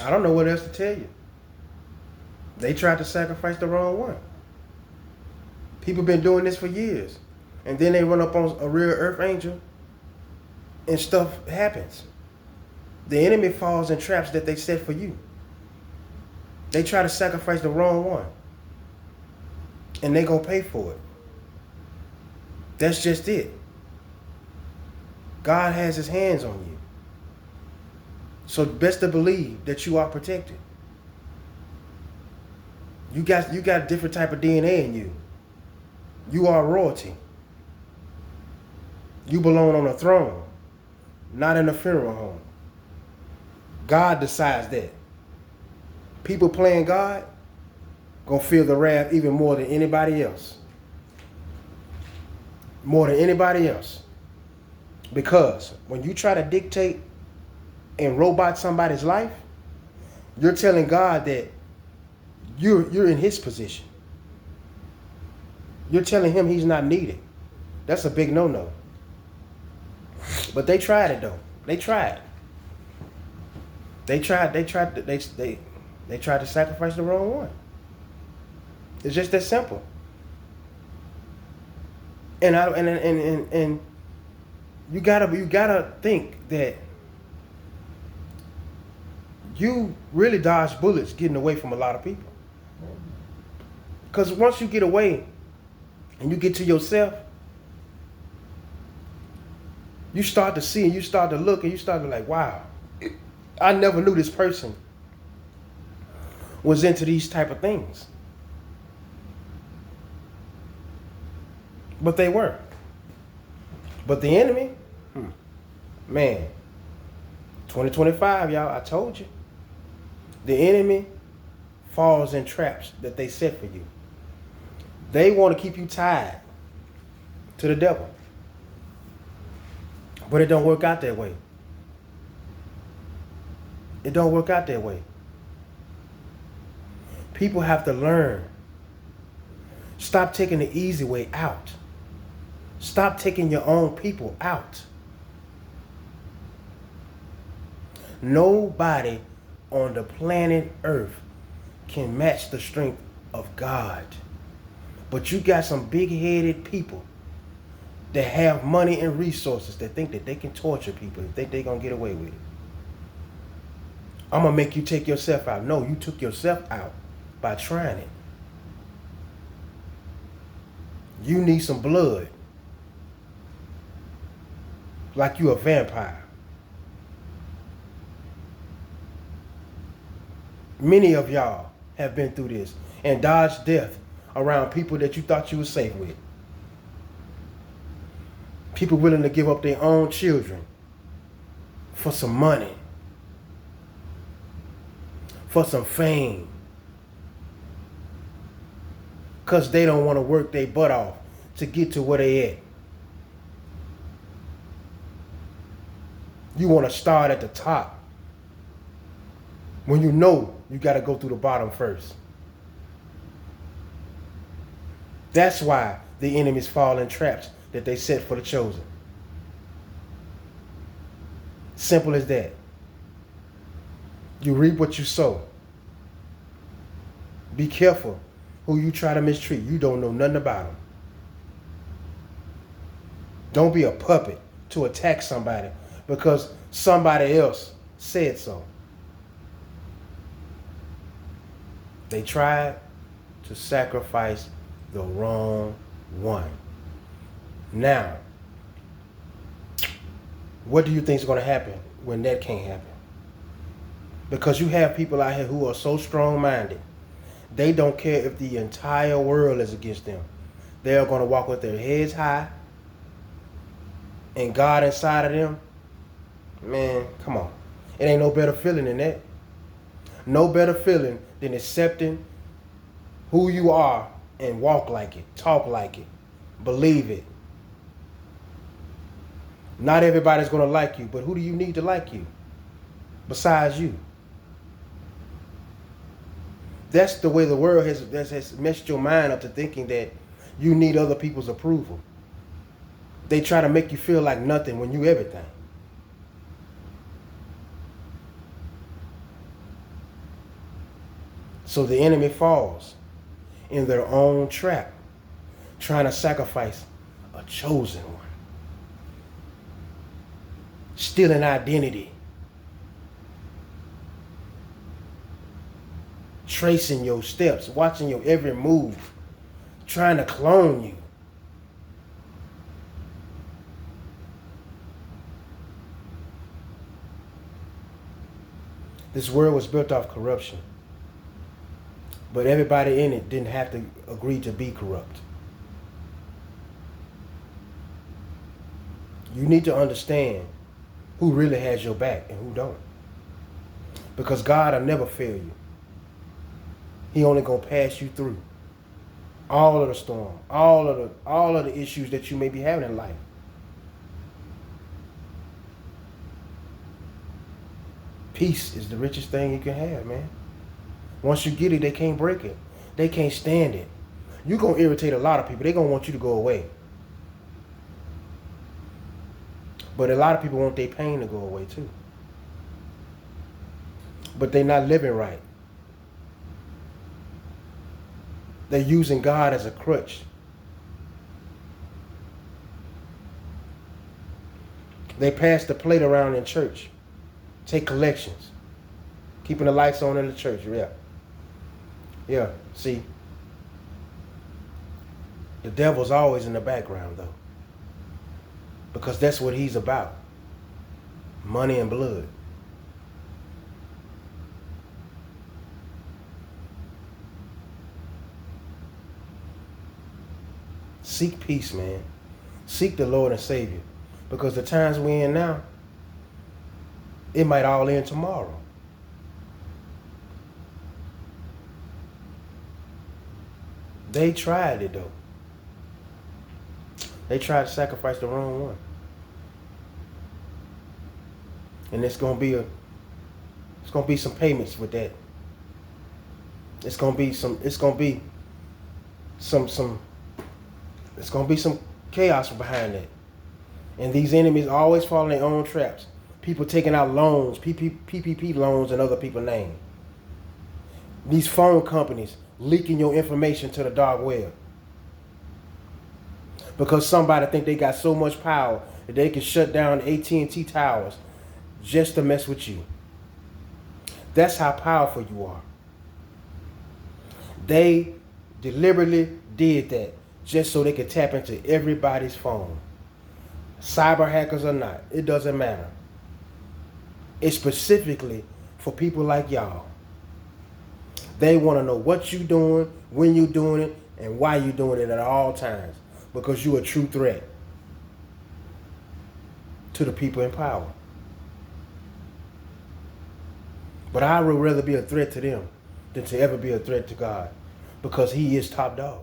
I don't know what else to tell you. They tried to sacrifice the wrong one. People been doing this for years. And then they run up on a real earth angel and stuff happens. The enemy falls in traps that they set for you. They try to sacrifice the wrong one. And they gonna pay for it. That's just it. God has his hands on you. So best to believe that you are protected. You got a different type of DNA in you. You are royalty. You belong on a throne, not in a funeral home. God decides that. People playing God gonna feel the wrath even more than anybody else. More than anybody else. Because when you try to dictate and robot somebody's life, you're telling God that you're in his position. You're telling him he's not needed. That's a big no-no. But they tried it though. They tried. They tried to sacrifice the wrong one. It's just that simple. And you gotta think that you really dodge bullets getting away from a lot of people. Because once you get away and you get to yourself, you start to see and you start to look and you start to like, wow, I never knew this person was into these type of things. But they were. But the enemy, man, 2025, y'all, I told you. The enemy falls in traps that they set for you. They want to keep you tied to the devil. But it don't work out that way. It don't work out that way. People have to learn. Stop taking the easy way out. Stop taking your own people out. Nobody on the planet Earth can match the strength of God. But you got some big-headed people that have money and resources that think that they can torture people and think they're going to get away with it. I'm going to make you take yourself out. No, you took yourself out by trying it. You need some blood. Like you a vampire. Many of y'all have been through this and dodged death around people that you thought you were safe with. People willing to give up their own children for some money, for some fame, because they don't want to work their butt off to get to where they at. You want to start at the top when you know you got to go through the bottom first. That's why the enemies fall in traps that they set for the chosen. Simple as that. You reap what you sow. Be careful who you try to mistreat. You don't know nothing about them. Don't be a puppet to attack somebody because somebody else said so. They tried to sacrifice the wrong one. Now, what do you think is going to happen when that can't happen? Because you have people out here who are so strong-minded. They don't care if the entire world is against them. They are going to walk with their heads high and God inside of them. Man, come on. It ain't no better feeling than that. No better feeling than accepting who you are and walk like it, talk like it, believe it. Not everybody's going to like you, but who do you need to like you besides you? That's the way the world has messed your mind up to thinking that you need other people's approval. They try to make you feel like nothing when you everything. So the enemy falls in their own trap, trying to sacrifice a chosen one, stealing identity, tracing your steps, watching your every move, trying to clone you. This world was built off corruption, but everybody in it didn't have to agree to be corrupt. You need to understand who really has your back and who don't. Because God will never fail you. He only gonna pass you through all of the storm, all of the issues that you may be having in life. Peace is the richest thing you can have, man. Once you get it, they can't break it. They can't stand it. You're gonna irritate a lot of people. They're gonna want you to go away. But a lot of people want their pain to go away too. But they're not living right. They're using God as a crutch. They pass the plate around in church. Take collections. Keeping the lights on in the church. Yeah. See, the devil's always in the background though. Because that's what he's about. Money and blood. Seek peace, man. Seek the Lord and Savior. Because the times we're in now, it might all end tomorrow. They tried it though. They tried to sacrifice the wrong one. And it's gonna be some payments with that. It's gonna be some chaos behind that. And these enemies always fall in their own traps. People taking out loans, PPP loans in other people's names. These phone companies leaking your information to the dark web. Because somebody think they got so much power that they can shut down AT&T towers just to mess with you. That's how powerful you are. They deliberately did that just so they could tap into everybody's phone. Cyber hackers or not, it doesn't matter. It's specifically for people like y'all. They want to know what you're doing, when you're doing it, and why you're doing it at all times. Because you're a true threat to the people in power. But I would rather be a threat to them than to ever be a threat to God. Because He is top dog.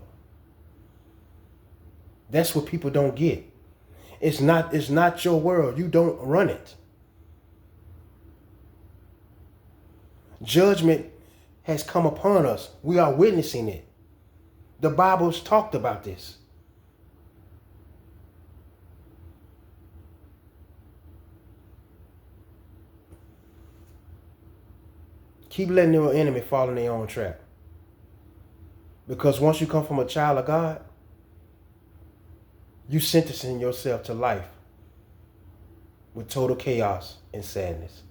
That's what people don't get. It's not your world. You don't run it. Judgment has come upon us. We are witnessing it. The Bible's talked about this. Keep letting your enemy fall in their own trap. Because once you come from a child of God, you sentencing yourself to life with total chaos and sadness.